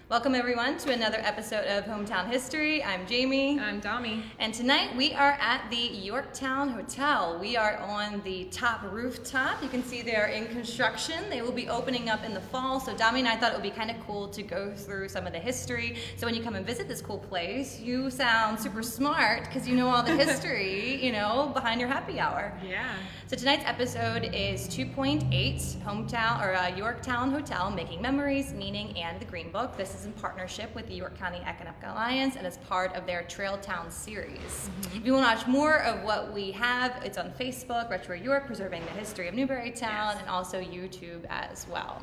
Welcome everyone to another episode of Hometown History. I'm Jamie. I'm Dami. And tonight we are at the Yorktowne Hotel. We are on the top rooftop. You can see they are in construction. They will be opening up in the fall. So Dami and I thought it would be kind of cool to go through some of the history. So when you come and visit this cool place, you sound super smart because you know all the history, behind your happy hour. Yeah. So tonight's episode is 2.8, Yorktowne Hotel, Making Memories, Meaning, and the Green Book. This is in partnership with the York County Economic Alliance and is part of their Trail Town series. Mm-hmm. If you want to watch more of what we have, it's on Facebook, Retro York, Preserving the History of Newberrytown, yes, and also YouTube as well.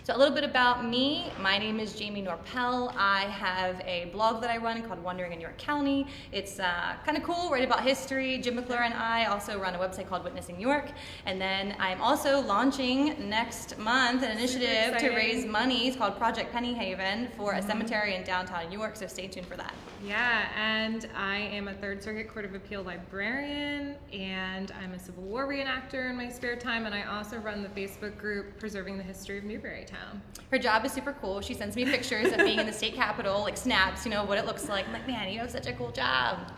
So a little bit about me. My name is Jamie Norpel. I have a blog that I run called Wandering in York County. It's kind of cool, write about history. Jim McClure and I also run a website called Witnessing York. And then I'm also launching next month an initiative to raise money. It's called Project Penny Haven for a cemetery in downtown York, so stay tuned for that. Yeah, and I am a Third Circuit Court of Appeal librarian, and I'm a Civil War reenactor in my spare time, and I also run the Facebook group Preserving the History of Newberrytown. Her job is super cool. She sends me pictures of being in the state capitol, like snaps, what it looks like. I'm like, man, you have such a cool job.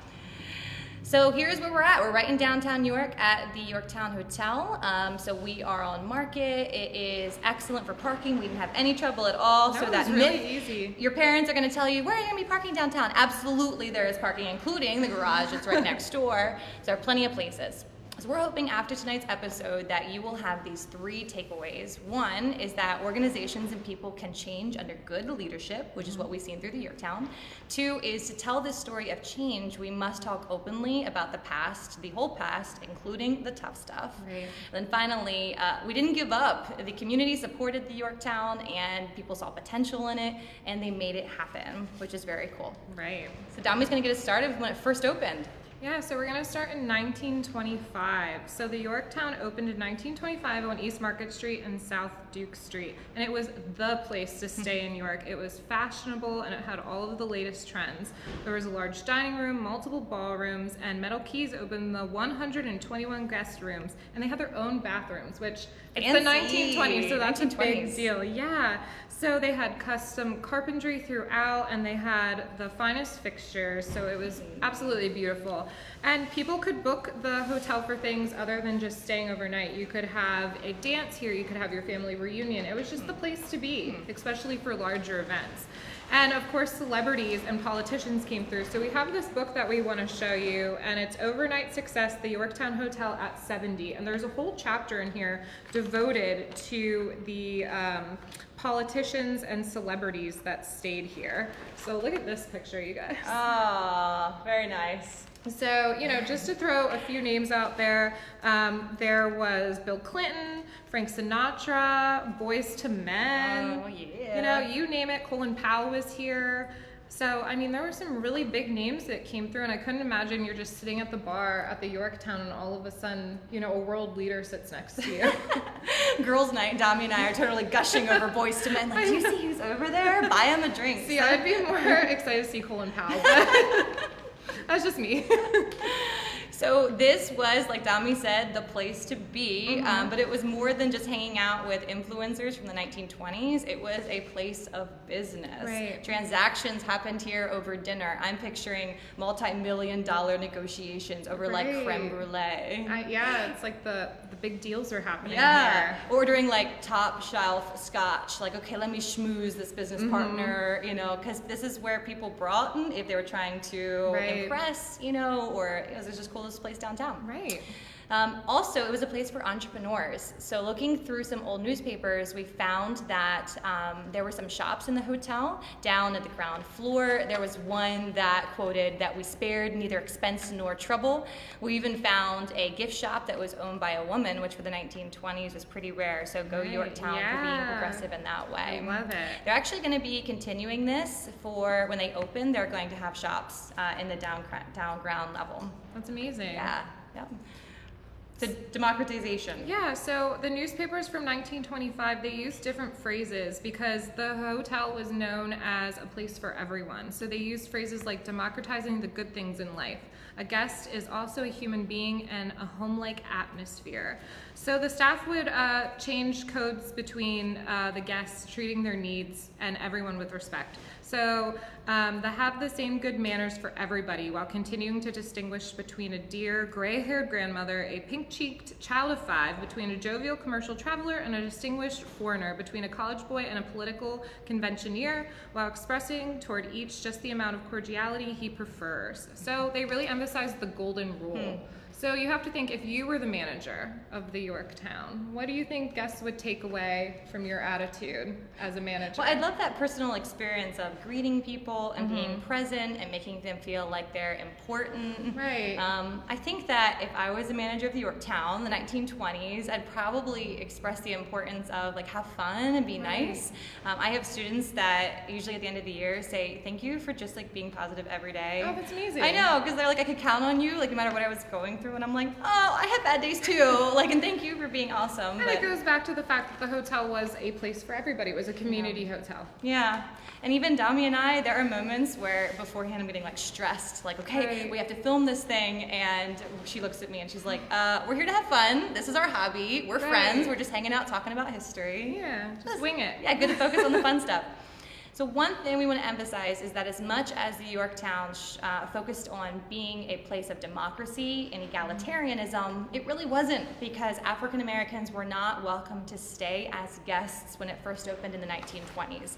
So here's where we're at. We're right in downtown York at the Yorktowne Hotel. So we are on Market. It is excellent for parking. We didn't have any trouble at all. That so was really easy. Your parents are going to tell you, where are you going to be parking downtown? Absolutely, there is parking, including the garage that's right next door. So there are plenty of places. So we're hoping after tonight's episode that you will have these three takeaways. One is that organizations and people can change under good leadership, which is what we've seen through the Yorktown. Two is to tell this story of change, we must talk openly about the past, the whole past, including the tough stuff. Right. Then finally, we didn't give up. The community supported the Yorktown and people saw potential in it and they made it happen, which is very cool. Right. So Dami's gonna get us started when it first opened. Yeah, so we're going to start in 1925. So the Yorktown opened in 1925 on East Market Street and South Duke Street. And it was the place to stay in York. It was fashionable and it had all of the latest trends. There was a large dining room, multiple ballrooms, and Metal Keys opened the 121 guest rooms. And they had their own bathrooms, which it's the 1920s, so that's 1920s. A big deal. Yeah. So they had custom carpentry throughout and they had the finest fixtures. So it was absolutely beautiful. And people could book the hotel for things other than just staying overnight. You could have a dance here, you could have your family reunion. It was just the place to be, especially for larger events. And of course, celebrities and politicians came through. So we have this book that we want to show you, and it's Overnight Success, the Yorktowne Hotel at 70. And there's a whole chapter in here devoted to the politicians and celebrities that stayed here. So look at this picture, you guys. Ah, very nice. So, just to throw a few names out there, there was Bill Clinton, Frank Sinatra, Boyz II Men. Oh, yeah. You name it. Colin Powell was here. So, there were some really big names that came through, and I couldn't imagine you're just sitting at the bar at the Yorktown and all of a sudden, a world leader sits next to you. Girls' night, Dami and I are totally gushing over Boyz II Men. Like, do you see who's over there? Buy him a drink. See, I'd be more excited to see Colin Powell, but that's just me. So this was, like Dami said, the place to be, but it was more than just hanging out with influencers from the 1920s. It was a place of business. Right. Transactions happened here over dinner. I'm picturing multi-million-dollar negotiations over like creme brulee. It's like the big deals are happening here. here. Ordering like top shelf scotch. Like, okay, let me schmooze this business partner, because this is where people brought in if they were trying to impress, or it was just cool place downtown. Right. Also, it was a place for entrepreneurs. So looking through some old newspapers, we found that there were some shops in the hotel down at the ground floor. There was one that quoted that we spared neither expense nor trouble. We even found a gift shop that was owned by a woman, which for the 1920s was pretty rare. So go Yorktown for being progressive in that way. I love it. They're actually going to be continuing this for when they open. They're going to have shops in the down ground level. That's amazing. Yeah. So democratization. Yeah, so the newspapers from 1925, they used different phrases because the hotel was known as a place for everyone. So they used phrases like democratizing the good things in life. A guest is also a human being and a home-like atmosphere. So the staff would change codes between the guests, treating their needs and everyone with respect. So they have the same good manners for everybody while continuing to distinguish between a dear gray-haired grandmother, a pink-cheeked child of 5, between a jovial commercial traveler and a distinguished foreigner, between a college boy and a political conventioneer, while expressing toward each just the amount of cordiality he prefers. So they really emphasize the golden rule. So you have to think, if you were the manager of the Yorktown, what do you think guests would take away from your attitude as a manager? Well, I love that personal experience of greeting people and being present and making them feel like they're important. Right. I think that if I was a manager of the Yorktown in the 1920s, I'd probably express the importance of like have fun and be nice. I have students that usually at the end of the year say thank you for just like being positive every day. Oh, that's amazing. I know, because they're like, I could count on you, like no matter what I was going through. And I'm like, oh, I have bad days too. Like, and thank you for being awesome. And it goes back to the fact that the hotel was a place for everybody. It was a community hotel. Yeah. And even Dami and I, there are moments where beforehand I'm getting like stressed, like, okay, we have to film this thing. And she looks at me and she's like, we're here to have fun. This is our hobby. We're friends. We're just hanging out, talking about history. Yeah, just wing it. Yeah, good to focus on the fun stuff. So one thing we want to emphasize is that as much as the Yorktown focused on being a place of democracy and egalitarianism, it really wasn't, because African Americans were not welcome to stay as guests when it first opened in the 1920s.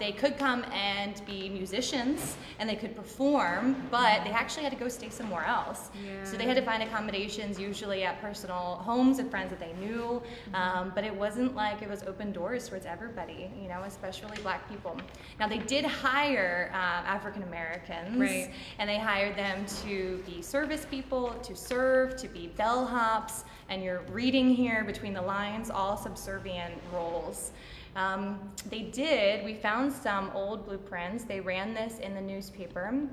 They could come and be musicians and they could perform, but they actually had to go stay somewhere else. So they had to find accommodations, usually at personal homes of friends that they knew, but it wasn't like it was open doors towards everybody, you know, especially Black people. Now they did hire African Americans, and they hired them to be service people, to serve, to be bellhops, and you're reading here between the lines, all subservient roles. We found some old blueprints, they ran this in the newspaper,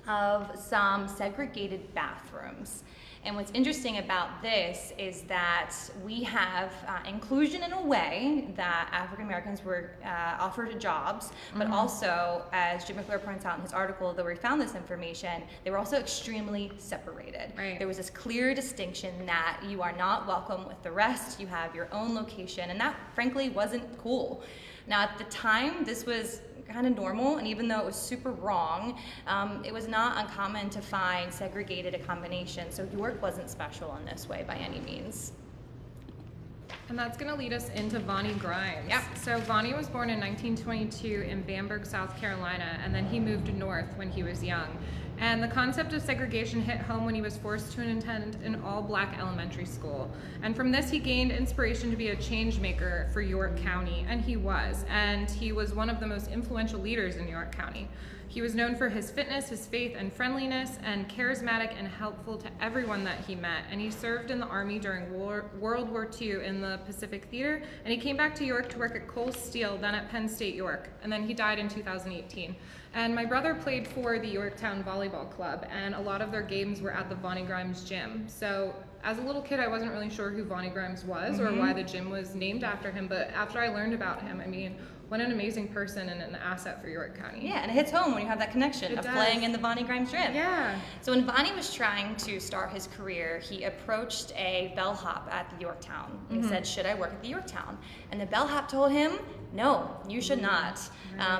of some segregated bathrooms. And what's interesting about this is that we have inclusion in a way that African Americans were offered jobs, but also, as Jim McClure points out in his article, though we found this information, they were also extremely separated. There was this clear distinction that you are not welcome with the rest, you have your own location, and that frankly wasn't cool. Now at the time, this was kind of normal, and even though it was super wrong, it was not uncommon to find segregated accommodations. So York wasn't special in this way by any means. And that's going to lead us into Vonnie Grimes. Yep. So Vonnie was born in 1922 in Bamberg, South Carolina, and then he moved north when he was young. And the concept of segregation hit home when he was forced to attend an all-Black elementary school. And from this, he gained inspiration to be a change maker for York County, and he was. And he was one of the most influential leaders in York County. He was known for his fitness, his faith and friendliness, and charismatic and helpful to everyone that he met. And he served in the Army during World War II in the Pacific Theater, and he came back to York to work at Cole Steel, then at Penn State York, and then he died in 2018. And my brother played for the Yorktown Volleyball Club, and a lot of their games were at the Vonnie Grimes gym. So as a little kid, I wasn't really sure who Vonnie Grimes was or why the gym was named after him, but after I learned about him, I mean, what an amazing person and an asset for York County. Yeah, and it hits home when you have that connection of playing in the Vonnie Grimes gym. Yeah. So when Vonnie was trying to start his career, he approached a bellhop at the Yorktown. And he said, should I work at the Yorktown? And the bellhop told him, no, you should not.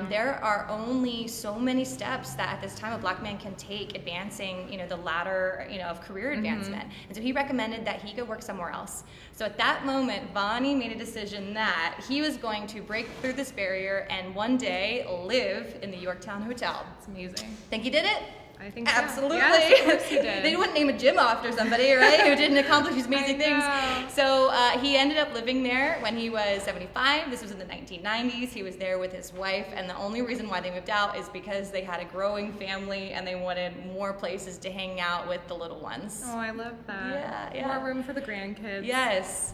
There are only so many steps that at this time a Black man can take advancing, the ladder, of career advancement. And so he recommended that he go work somewhere else. So at that moment, Vonnie made a decision that he was going to break through this barrier and one day live in the Yorktowne Hotel. It's amazing. Think he did it? I think absolutely. So. Yes, of course he did. They wouldn't name a gym after somebody, right? Who didn't accomplish these amazing things. So he ended up living there when he was 75. This was in the 1990s. He was there with his wife, and the only reason why they moved out is because they had a growing family and they wanted more places to hang out with the little ones. Oh, I love that. Yeah. More room for the grandkids. Yes.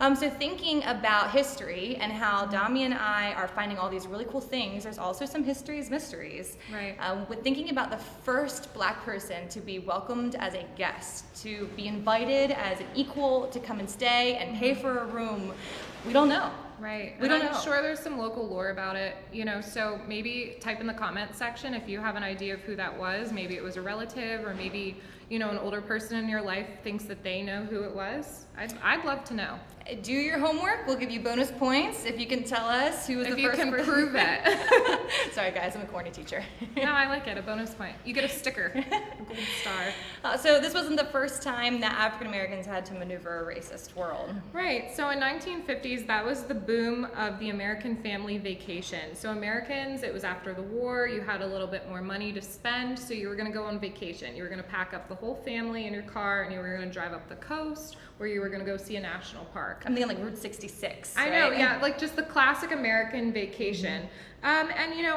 So thinking about history and how Dami and I are finding all these really cool things, there's also some history's mysteries. Right. With thinking about the first Black person to be welcomed as a guest, to be invited as an equal to come and stay and pay for a room, we don't know. Right. We don't I'm know. sure there's some local lore about it, so maybe type in the comment section if you have an idea of who that was. Maybe it was a relative, or maybe, an older person in your life thinks that they know who it was. I'd love to know. Do your homework. We'll give you bonus points if you can tell us who was the first person. If you can prove it. Sorry guys, I'm a corny teacher. No, I like it. A bonus point. You get a sticker. A gold star. So this wasn't the first time that African Americans had to maneuver a racist world. Right. So in 1950s, that was the boom of the American family vacation. So Americans, it was after the war. You had a little bit more money to spend, so you were going to go on vacation. You were going to pack up the whole family in your car, and you were going to drive up the coast, or you were going to go see a national park. I'm thinking like Route 66. I know, right? yeah, like just the classic American vacation. And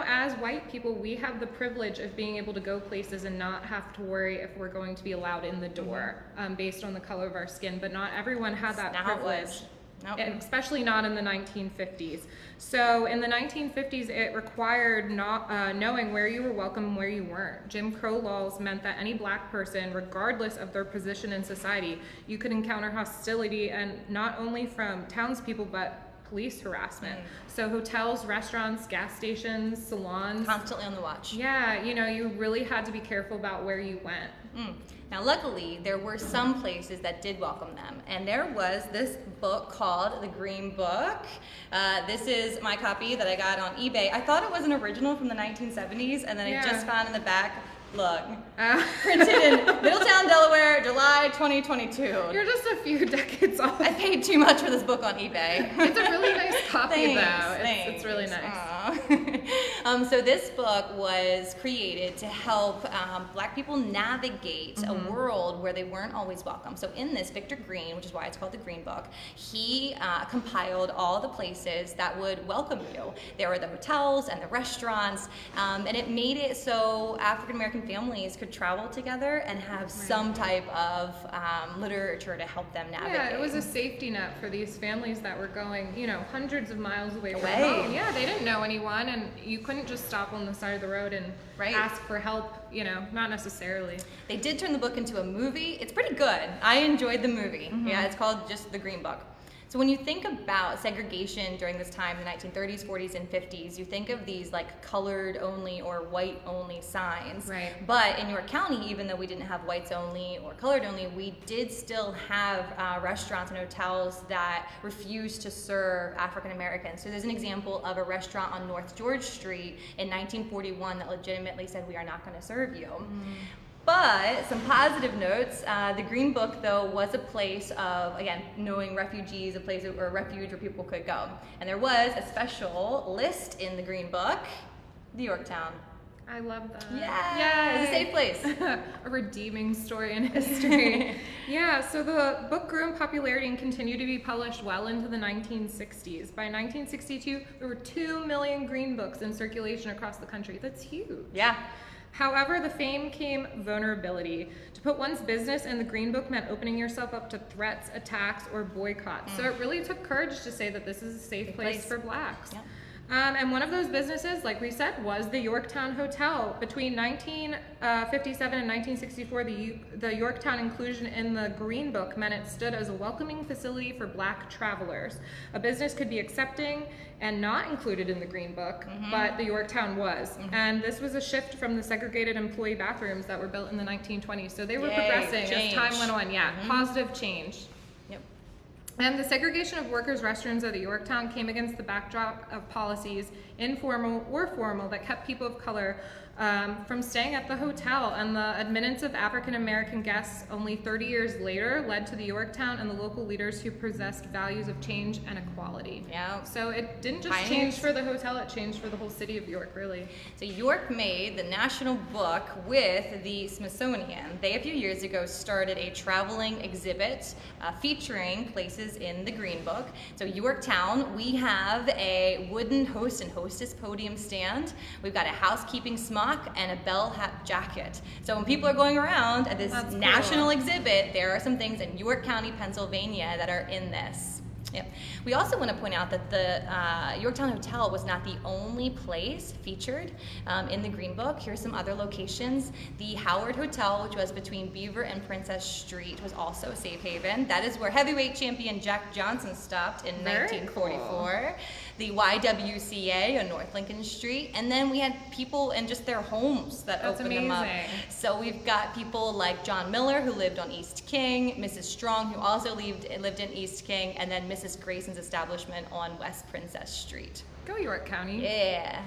as white people, we have the privilege of being able to go places and not have to worry if we're going to be allowed in the door based on the color of our skin. But not everyone had that privilege. Nope. Especially not in the 1950s. So in the 1950s, it required knowing where you were welcome and where you weren't. Jim Crow laws meant that any Black person, regardless of their position in society, you could encounter hostility, and not only from townspeople, but police harassment. So hotels, restaurants, gas stations, salons. Constantly on the watch. Yeah, you really had to be careful about where you went. Now, luckily, there were some places that did welcome them, and there was this book called The Green Book. This is my copy that I got on eBay. I thought it was an original from the 1970s, and then I just found in the back, look, printed in Middletown, Delaware, July 2022. You're just a few decades off. I paid too much for this book on eBay. It's a really nice copy, though. Thanks. It's really nice. So this book was created to help Black people navigate a world where they weren't always welcome. So in this, Victor Green, which is why it's called the Green Book, he compiled all the places that would welcome you. There were the hotels and the restaurants, and it made it so African American families could travel together and have some type of literature to help them navigate. Yeah, it was a safety net for these families that were going, hundreds of miles away from home. Yeah, they didn't know anyone, and you couldn't just stop on the side of the road and ask for help, not necessarily. They did turn the book into a movie. It's pretty good. I enjoyed the movie. Yeah, it's called just The Green Book. So when you think about segregation during this time, the 1930s, 40s, and 50s, you think of these like colored only or white only signs. Right. But in York County, even though we didn't have whites only or colored only, we did still have restaurants and hotels that refused to serve African Americans. So there's an example of a restaurant on North George Street in 1941 that legitimately said, "We are not going to serve you." But some positive notes, the Green Book, though, was a place of, again, knowing refugees, a place or a refuge where people could go. And there was a special list in the Green Book, the Yorktown. I love that. Yeah, it's a safe place. A redeeming story in history. Yeah, so the book grew in popularity and continued to be published well into the 1960s. By 1962, there were 2 million Green Books in circulation across the country. That's huge. Yeah. However, the fame came vulnerability. To put one's business in the Green Book meant opening yourself up to threats, attacks, or boycotts. So it really took courage to say that this is a safe place for Blacks. Yep. And one of those businesses, like we said, was the Yorktowne Hotel. Between 1957 and 1964, the Yorktown inclusion in the Green Book meant it stood as a welcoming facility for Black travelers. A business could be accepting and not included in the Green Book, but the Yorktown was. And this was a shift from the segregated employee bathrooms that were built in the 1920s. So they were progressing as time went on. Yeah, positive change. And the segregation of workers' restrooms at the Yorktown came against the backdrop of policies, informal or formal, that kept people of color from staying at the hotel. And the admittance of African American guests only 30 years later led to the Yorktown and the local leaders who possessed values of change and equality. Yeah. So it didn't just change for the hotel, it changed for the whole city of York, really. So York made the national book with the Smithsonian. They, a few years ago, started a traveling exhibit featuring places in the Green Book. So Yorktown, we have a wooden host and hostess podium stand. We've got a housekeeping smock and a bell hat jacket. So when people are going around at this national exhibit, there are some things in York County, Pennsylvania that are in this. Yep. We also want to point out that the Yorktowne Hotel was not the only place featured in the Green Book. Here's some other locations. The Howard Hotel, which was between Beaver and Princess Street, was also a safe haven. That is where heavyweight champion Jack Johnson stopped in Very 1944. cool. The YWCA on North Lincoln Street. And then we had people in just their homes that That's opened them up. amazing. So we've got people like John Miller, who lived on East King, Mrs. Strong, who also lived in East King, and then Mrs. Grayson's establishment on West Princess Street. Go York County. Yeah.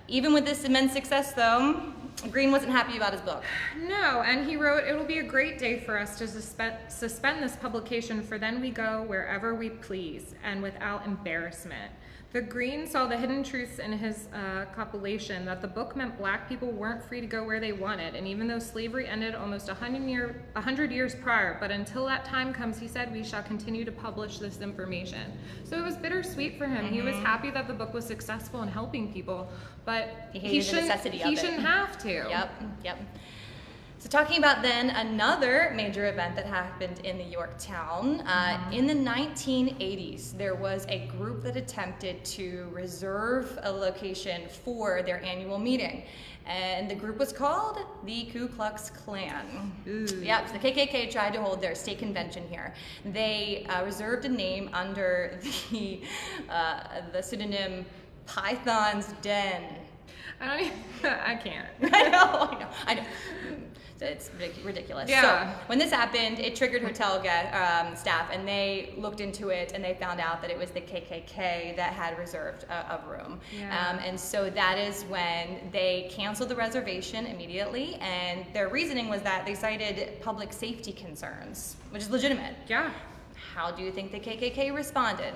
Even with this immense success, though, Green wasn't happy about his book. No, and he wrote, "It will be a great day for us to suspend this publication, for then we go wherever we please, and without embarrassment." The Green saw the hidden truths in his compilation, that the book meant black people weren't free to go where they wanted, and even though slavery ended almost 100 years prior, but until that time comes, he said, we shall continue to publish this information. So it was bittersweet for him. He was happy that the book was successful in helping people, but he shouldn't have to. Yep. So talking about then another major event that happened in the Yorktown, in the 1980s, there was a group that attempted to reserve a location for their annual meeting. And the group was called the Ku Klux Klan. Ooh. Yep, so the KKK tried to hold their state convention here. They reserved a name under the pseudonym Python's Den. I can't. I know. It's ridiculous. Yeah. So when this happened, it triggered hotel staff, and they looked into it, and they found out that it was the KKK that had reserved a room. Yeah. And so that is when they canceled the reservation immediately, and their reasoning was that they cited public safety concerns, which is legitimate. Yeah. How do you think the KKK responded?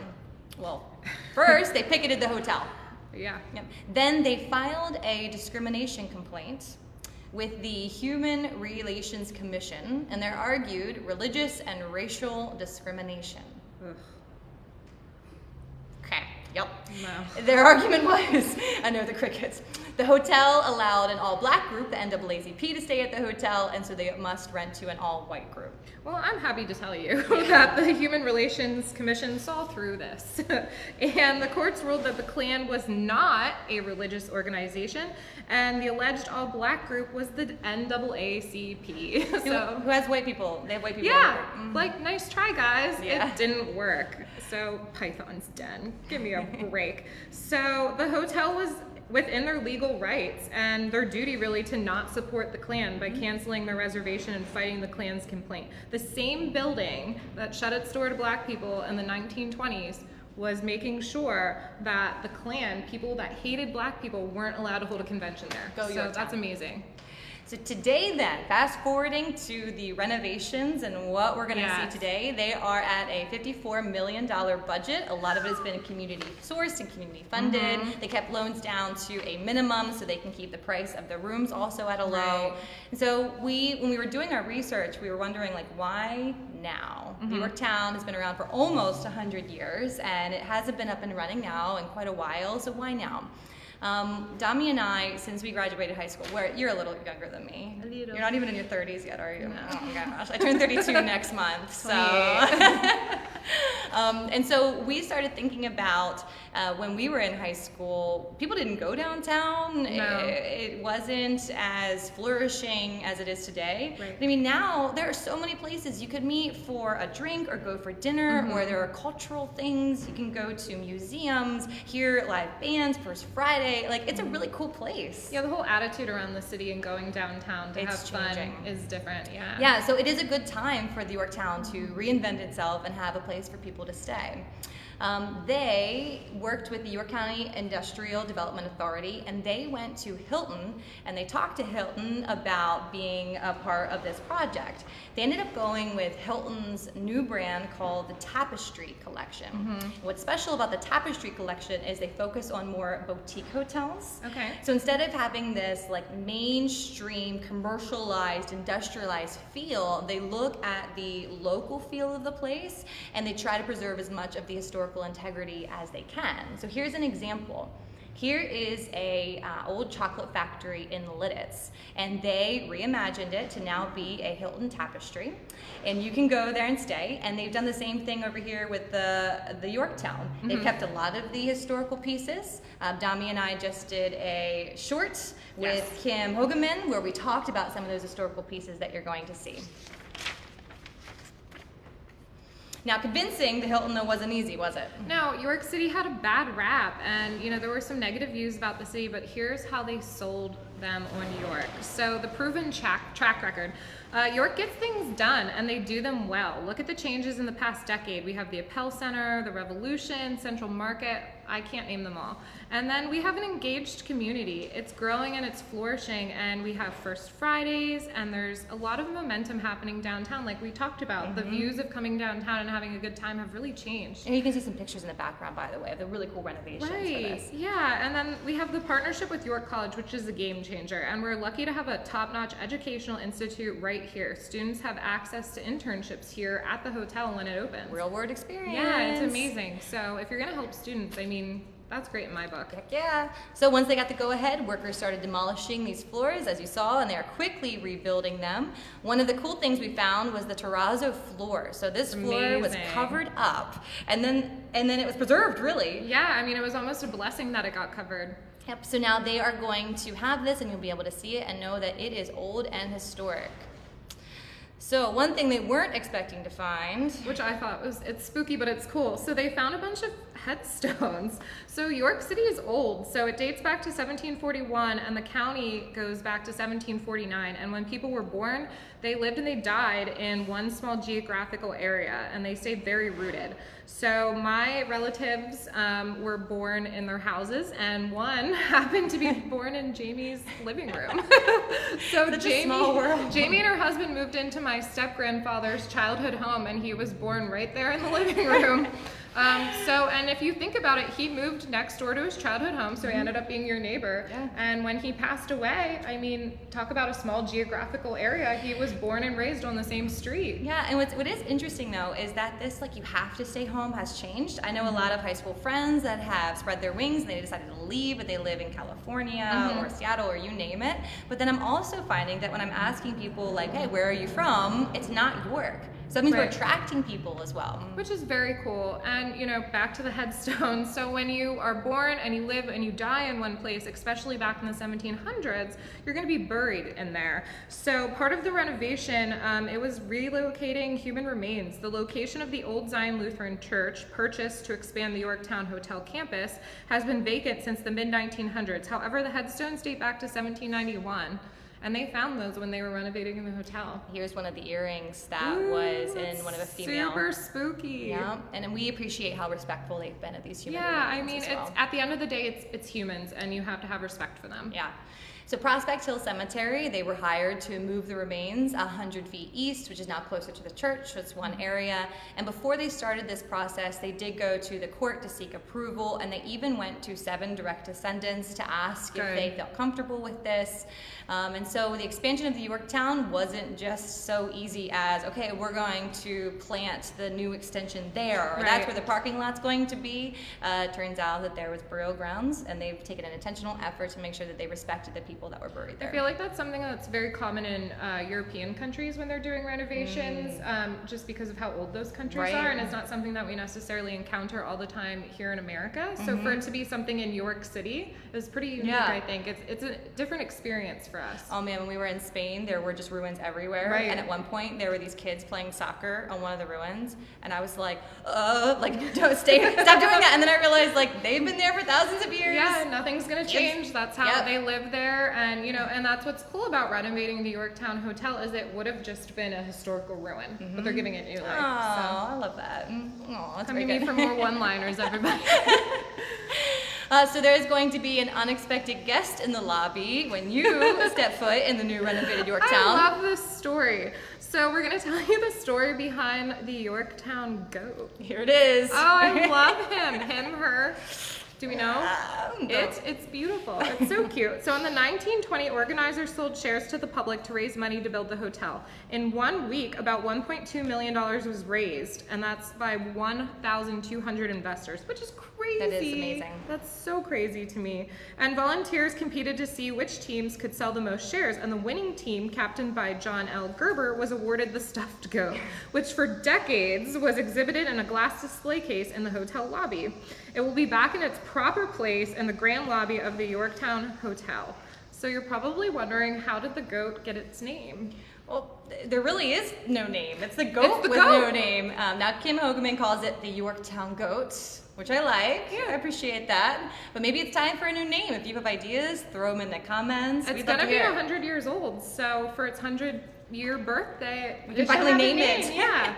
Well, first, they picketed the hotel. Yeah. Yep. Then they filed a discrimination complaint with the Human Relations Commission, and they argued religious and racial discrimination. Ugh. Okay, yep. No. Their argument was, I know the crickets, the hotel allowed an all-black group, the NAACP, to stay at the hotel, and so they must rent to an all-white group. Well, I'm happy to tell you that the Human Relations Commission saw through this. And the courts ruled that the Klan was not a religious organization, and the alleged all-black group was the NAACP. So, who has white people? They have white people. yeah, like, nice try, guys. Yeah. It didn't work. So, Python's Den. Give me a break. So, the hotel was within their legal rights and their duty really to not support the Klan by canceling their reservation and fighting the Klan's complaint. The same building that shut its door to black people in the 1920s was making sure that the Klan, people that hated black people, weren't allowed to hold a convention there. Go so Yorktown. that's amazing. So today then, fast forwarding to the renovations and what we're going to see today, they are at a $54 million budget. A lot of it has been community sourced and community funded. They kept loans down to a minimum so they can keep the price of the rooms also at a low. Right. And so when we were doing our research, we were wondering, like, why now? Yorktown has been around for almost 100 years, and it hasn't been up and running now in quite a while, so why now? Dami and I, since we graduated high school, you're a little younger than me. A little. You're not even in your 30s yet, are you? No. Oh my gosh, I turn 32 next month. So, and so we started thinking about when we were in high school, people didn't go downtown. No. It wasn't as flourishing as it is today. Right. I mean, now there are so many places you could meet for a drink or go for dinner, or there are cultural things. You can go to museums, hear live bands, First Friday. Like, it's a really cool place. Yeah, the whole attitude around the city and going downtown to It's have changing. fun is different. Yeah. Yeah, so it is a good time for the Yorktown to reinvent itself and have a place for people to stay. They worked with the York County Industrial Development Authority, and they went to Hilton, and they talked to Hilton about being a part of this project. They ended up going with Hilton's new brand called the Tapestry Collection. What's special about the Tapestry Collection is they focus on more boutique hotels. Okay. So instead of having this like mainstream, commercialized, industrialized feel, they look at the local feel of the place, and they try to preserve as much of the historical integrity as they can. So here's an example. Here is a old chocolate factory in Lidditz, and they reimagined it to now be a Hilton tapestry, and you can go there and stay. And they've done the same thing over here with the Yorktown. They've kept a lot of the historical pieces. Dami and I just did a short with Kim Hogeman where we talked about some of those historical pieces that you're going to see. Now, convincing the Hilton, though, wasn't easy, was it? No, York City had a bad rap, and there were some negative views about the city, but here's how they sold them on York. So the proven track record. York gets things done, and they do them well. Look at the changes in the past decade. We have the Appell Center, the Revolution, Central Market. I can't name them all. And then we have an engaged community. It's growing and it's flourishing, and we have First Fridays, and there's a lot of momentum happening downtown, like we talked about. The views of coming downtown and having a good time have really changed. And you can see some pictures in the background, by the way, of the really cool renovations for this. Yeah, and then we have the partnership with York College, which is a game changer, and we're lucky to have a top-notch educational institute right here. Students have access to internships here at the hotel when it opens. Real world experience. Yeah, it's amazing. So if you're gonna help students, I mean, that's great in my book. Heck yeah. So once they got the go-ahead, workers started demolishing these floors, as you saw, and they are quickly rebuilding them. One of the cool things we found was the terrazzo floor. So this floor was covered up, and then it was preserved, really. Yeah, I mean, it was almost a blessing that it got covered. Yep, so now they are going to have this, and you'll be able to see it and know that it is old and historic. So one thing they weren't expecting to find, which I thought it's spooky, but it's cool. So they found a bunch of headstones. So York City is old. So it dates back to 1741, and the county goes back to 1749. And when people were born, they lived and they died in one small geographical area, and they stayed very rooted. So my relatives were born in their houses, and one happened to be born in Jamie's living room. So Jamie and her husband moved into my step-grandfather's childhood home, and he was born right there in the living room. And if you think about it, he moved next door to his childhood home, so he ended up being your neighbor. Yeah. And when he passed away, I mean, talk about a small geographical area. He was born and raised on the same street. Yeah, and what is interesting though is that this, like, you have to stay home has changed. I know a lot of high school friends that have spread their wings and they decided to leave, but they live in California or Seattle or you name it. But then I'm also finding that when I'm asking people like, hey, where are you from? It's not York. So that means we're attracting people as well. Which is very cool. And, back to the headstones. So when you are born and you live and you die in one place, especially back in the 1700s, you're going to be buried in there. So part of the renovation, it was relocating human remains. The location of the old Zion Lutheran Church, purchased to expand the Yorktowne Hotel campus, has been vacant since the mid-1900s. However, the headstones date back to 1791. And they found those when they were renovating in the hotel. Here's one of the earrings that was in one of a female. Super spooky. Yeah, and we appreciate how respectful they've been of these human beings. Yeah, I as mean, well. It's at the end of the day, it's humans, and you have to have respect for them. Yeah. So Prospect Hill Cemetery, they were hired to move the remains 100 feet east, which is now closer to the church, so it's one area. And before they started this process, they did go to the court to seek approval, and they even went to 7 direct descendants to ask if they felt comfortable with this. And so the expansion of the Yorktown wasn't just so easy as, okay, we're going to plant the new extension there, or that's where the parking lot's going to be. Turns out that there was burial grounds, and they've taken an intentional effort to make sure that they respected the people that were buried there. I feel like that's something that's very common in European countries when they're doing renovations, just because of how old those countries are, and it's not something that we necessarily encounter all the time here in America. So for it to be something in York City is pretty unique, I think. It's a different experience for us. Oh man, when we were in Spain, there were just ruins everywhere. And at one point, there were these kids playing soccer on one of the ruins, and I was like, don't stop doing that. And then I realized, like, they've been there for thousands of years. Yeah, nothing's gonna change. That's how they live there. And and that's what's cool about renovating the Yorktowne Hotel is it would have just been a historical ruin, but they're giving it new life. Oh, I love that. Oh, that's come to me for more one-liners, everybody. So there's going to be an unexpected guest in the lobby when you step foot in the new renovated Yorktown. I love this story. So we're going to tell you the story behind the Yorktown goat. Here it is. Oh, I love him, her. Do we know? It's beautiful. It's so cute. So in the 1920, organizers sold shares to the public to raise money to build the hotel. In 1 week, about $1.2 million was raised, and that's by 1,200 investors, which is crazy. That is amazing. That's so crazy to me. And volunteers competed to see which teams could sell the most shares, and the winning team, captained by John L. Gerber, was awarded the stuffed goat, which for decades was exhibited in a glass display case in the hotel lobby. It will be back in its proper place in the grand lobby of the Yorktowne Hotel. So you're probably wondering, how did the goat get its name? Well, there really is no name. It's the goat It's the with goat. no name. Now, Kim Hogeman calls it the Yorktown goat, which I like. Yeah. I appreciate that. But maybe it's time for a new name. If you have ideas, throw them in the comments. It's We'd love gonna to be hear. 100 years old, so for its 100-year birthday, We it can should finally have a name name. it. Yeah.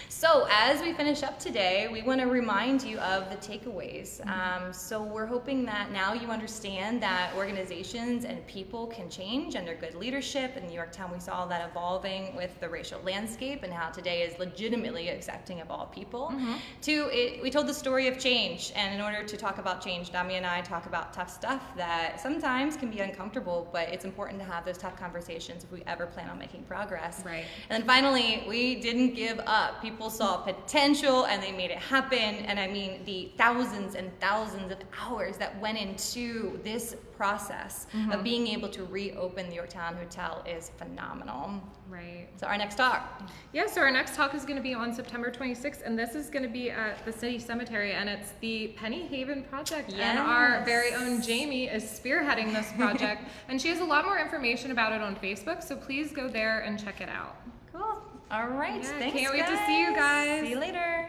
So as we finish up today, we want to remind you of the takeaways. So we're hoping that now you understand that organizations and people can change under good leadership. In Yorktown, we saw that evolving with the racial landscape and how today is legitimately accepting of all people. We told the story of change, and in order to talk about change, Dami and I talk about tough stuff that sometimes can be uncomfortable, but it's important to have those tough conversations if we ever plan on making progress. Right. And then finally, we didn't give up. People saw potential and they made it happen. And I mean, the thousands and thousands of hours that went into this process of being able to reopen the Yorktowne Hotel is phenomenal. Right. So our next talk. Yeah, so our next talk is going to be on September 26th, and this is going to be at the city cemetery, and it's the Penny Haven project. And our very own Jamie is spearheading this project, and she has a lot more information about it on Facebook, so please go there and check it out. Cool. All right. Yeah, Thanks, can't wait to see you guys. See you later.